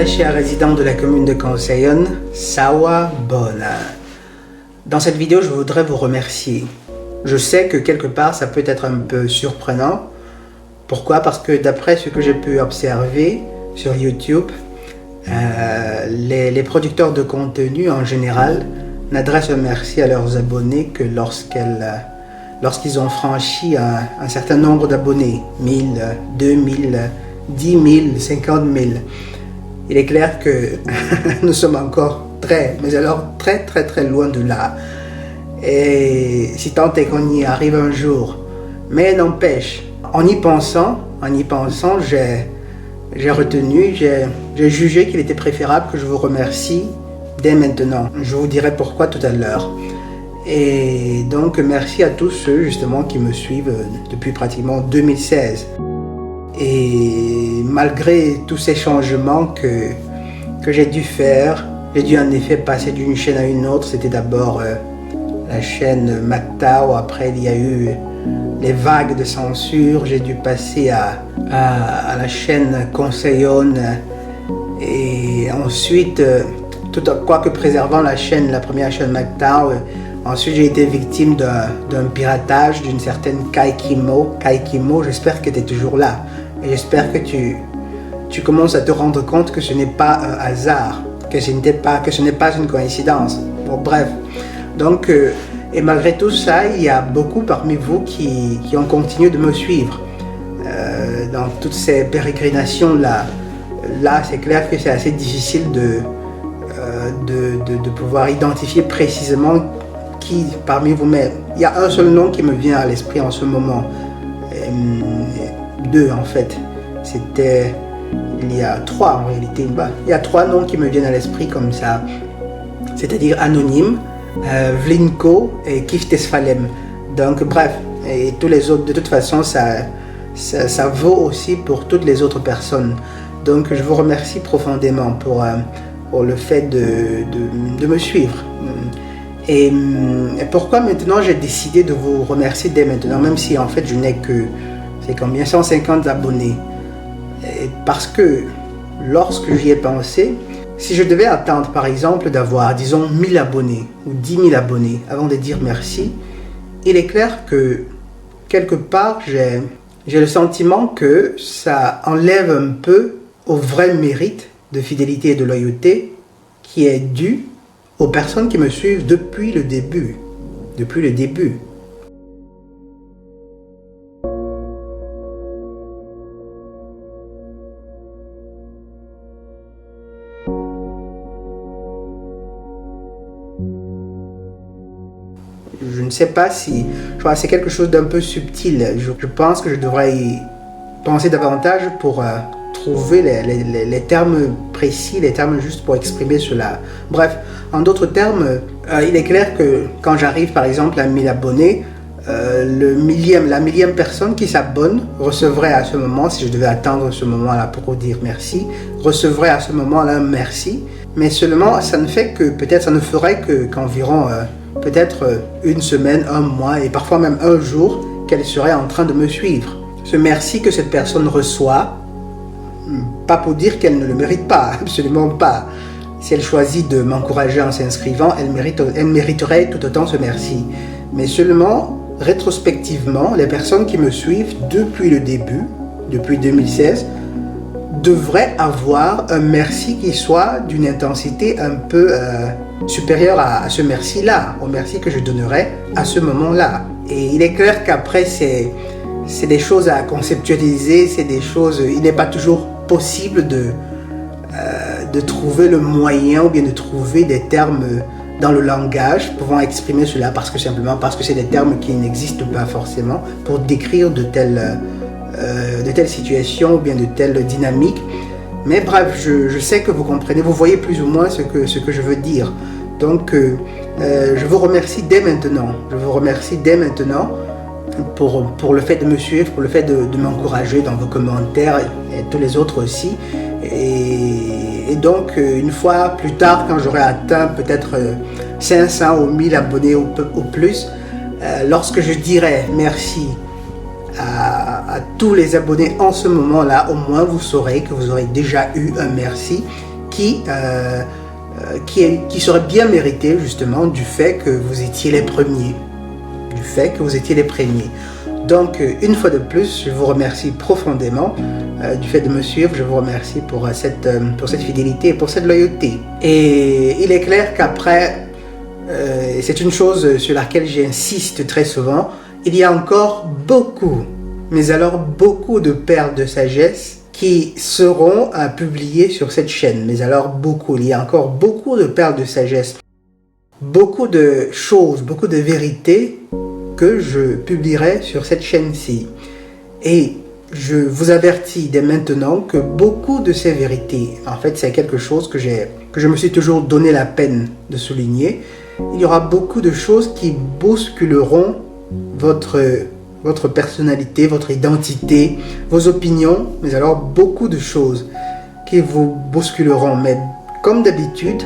très chers résidents de la commune de Conseillonne, Sawa Bona. Dans cette vidéo, je voudrais vous remercier. Je sais que quelque part, ça peut être un peu surprenant. Pourquoi? Parce que d'après ce que j'ai pu observer sur YouTube, les producteurs de contenu en général n'adressent un merci à leurs abonnés que lorsqu'ils ont franchi un certain nombre d'abonnés, 1000, 2000, 10 000, 50 000. Il est clair que nous sommes encore très loin de là. Et si tant est qu'on y arrive un jour. Mais n'empêche, en y pensant, j'ai retenu, j'ai jugé qu'il était préférable que je vous remercie dès maintenant. Je vous dirai pourquoi tout à l'heure. Et donc merci à tous ceux justement qui me suivent depuis pratiquement 2016. Et malgré tous ces changements que j'ai dû faire, j'ai dû en effet passer d'une chaîne à une autre. C'était d'abord la chaîne Mactao, après il y a eu les vagues de censure, j'ai dû passer à la chaîne Conseillonne et ensuite, quoique préservant la première chaîne Mactao, ensuite j'ai été victime d'un piratage d'une certaine Kaikimo. Kaikimo, j'espère que tu es toujours là et j'espère que tu commences à te rendre compte que ce n'est pas un hasard, que ce n'est pas une coïncidence. Bon, bref, donc et malgré tout ça, il y a beaucoup parmi vous qui ont continué de me suivre dans toutes ces pérégrinations-là. Là, c'est clair que c'est assez difficile de pouvoir identifier précisément qui parmi vous, mais il y a un seul nom qui me vient à l'esprit en ce moment. Deux en fait. Il y a trois en réalité. Il y a trois noms qui me viennent à l'esprit comme ça. C'est-à-dire Anonyme, Vlinko et Kiftesfalem. Donc bref, et tous les autres, de toute façon, ça vaut aussi pour toutes les autres personnes. Donc je vous remercie profondément pour le fait de me suivre. Et pourquoi maintenant j'ai décidé de vous remercier dès maintenant, même si en fait je n'ai que, c'est combien, 150 abonnés. Et parce que lorsque j'y ai pensé, si je devais attendre par exemple d'avoir, disons, 1000 abonnés ou 10 000 abonnés avant de dire merci, il est clair que quelque part j'ai le sentiment que ça enlève un peu au vrai mérite de fidélité et de loyauté qui est dû aux personnes qui me suivent depuis le début. Depuis le début. Je ne sais pas si... Je crois que c'est quelque chose d'un peu subtil. Je pense que je devrais y penser davantage pour trouver les termes précis, les termes justes pour exprimer cela. Bref, en d'autres termes, il est clair que quand j'arrive par exemple à 1000 abonnés, la millième personne qui s'abonne recevrait à ce moment, si je devais attendre ce moment-là pour dire merci, recevrait à ce moment-là un merci, mais seulement ça ne fait que, peut-être ça ne ferait qu'environ peut-être une semaine, un mois et parfois même un jour qu'elle serait en train de me suivre. Ce merci que cette personne reçoit, pas pour dire qu'elle ne le mérite pas, absolument pas. Si elle choisit de m'encourager en s'inscrivant, elle mériterait tout autant ce merci. Mais seulement, rétrospectivement, les personnes qui me suivent depuis le début, depuis 2016, devraient avoir un merci qui soit d'une intensité un peu supérieure à ce merci-là, au merci que je donnerais à ce moment-là. Et il est clair qu'après, c'est des choses à conceptualiser, c'est des choses... Il n'est pas toujours possible de trouver le moyen ou bien de trouver des termes dans le langage pouvant exprimer cela simplement parce que c'est des termes qui n'existent pas forcément pour décrire de telles situations ou bien de telles dynamiques. Mais bref, je sais que vous comprenez, vous voyez plus ou moins ce que je veux dire. Donc je vous remercie dès maintenant. Je vous remercie dès maintenant pour le fait de me suivre, pour le fait de m'encourager dans vos commentaires et tous les autres aussi. Et donc, une fois plus tard, quand j'aurai atteint peut-être 500 ou 1000 abonnés ou plus, lorsque je dirai merci à tous les abonnés en ce moment-là, au moins vous saurez que vous aurez déjà eu un merci qui serait bien mérité justement du fait que vous étiez les premiers. Du fait que vous étiez les premiers. Donc, une fois de plus, je vous remercie profondément du fait de me suivre. Je vous remercie pour cette fidélité et pour cette loyauté. Et il est clair qu'après, c'est une chose sur laquelle j'insiste très souvent, il y a encore beaucoup, mais alors beaucoup de perles de sagesse qui seront publiées sur cette chaîne. Mais alors beaucoup, il y a encore beaucoup de perles de sagesse, beaucoup de choses, beaucoup de vérités que je publierai sur cette chaîne-ci. Et je vous avertis dès maintenant que beaucoup de ces vérités, en fait c'est quelque chose que je me suis toujours donné la peine de souligner. Il y aura beaucoup de choses qui bousculeront votre personnalité, votre identité, vos opinions, mais alors beaucoup de choses qui vous bousculeront. Mais comme d'habitude,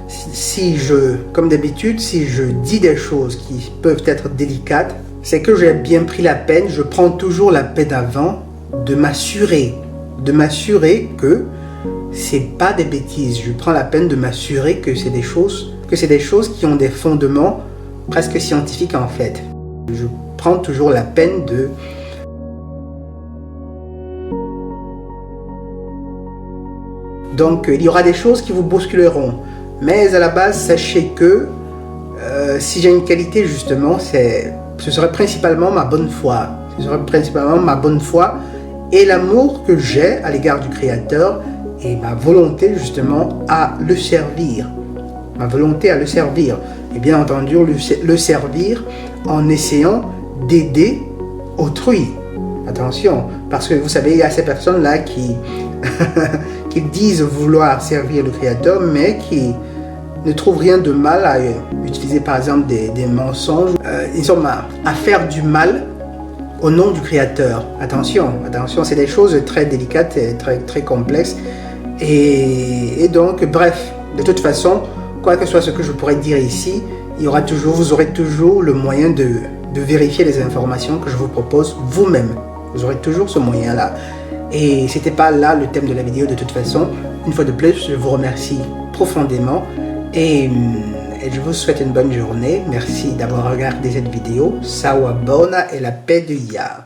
si je dis des choses qui peuvent être délicates, c'est que j'ai bien pris la peine, je prends toujours la peine avant de m'assurer que c'est pas des bêtises. Je prends la peine de m'assurer que c'est des choses qui ont des fondements presque scientifiques en fait. Je prends toujours la peine de Donc il y aura des choses qui vous bousculeront. Mais à la base, sachez que si j'ai une qualité justement, ce serait principalement ma bonne foi. Ce serait principalement ma bonne foi et l'amour que j'ai à l'égard du Créateur et ma volonté justement à le servir. Ma volonté à le servir. Et bien entendu, le servir en essayant d'aider autrui. Attention, parce que vous savez, il y a ces personnes-là qui disent vouloir servir le Créateur, mais qui ne trouvent rien de mal à utiliser par exemple des mensonges, à faire du mal au nom du Créateur. Attention, c'est des choses très délicates et très complexes. Et donc, bref, de toute façon, quoi que soit ce que je pourrais dire ici, vous aurez toujours le moyen de vérifier les informations que je vous propose vous-même. Vous aurez toujours ce moyen-là. Et c'était pas là le thème de la vidéo de toute façon. Une fois de plus, je vous remercie profondément et je vous souhaite une bonne journée. Merci d'avoir regardé cette vidéo. Sawabona et la paix de Yah.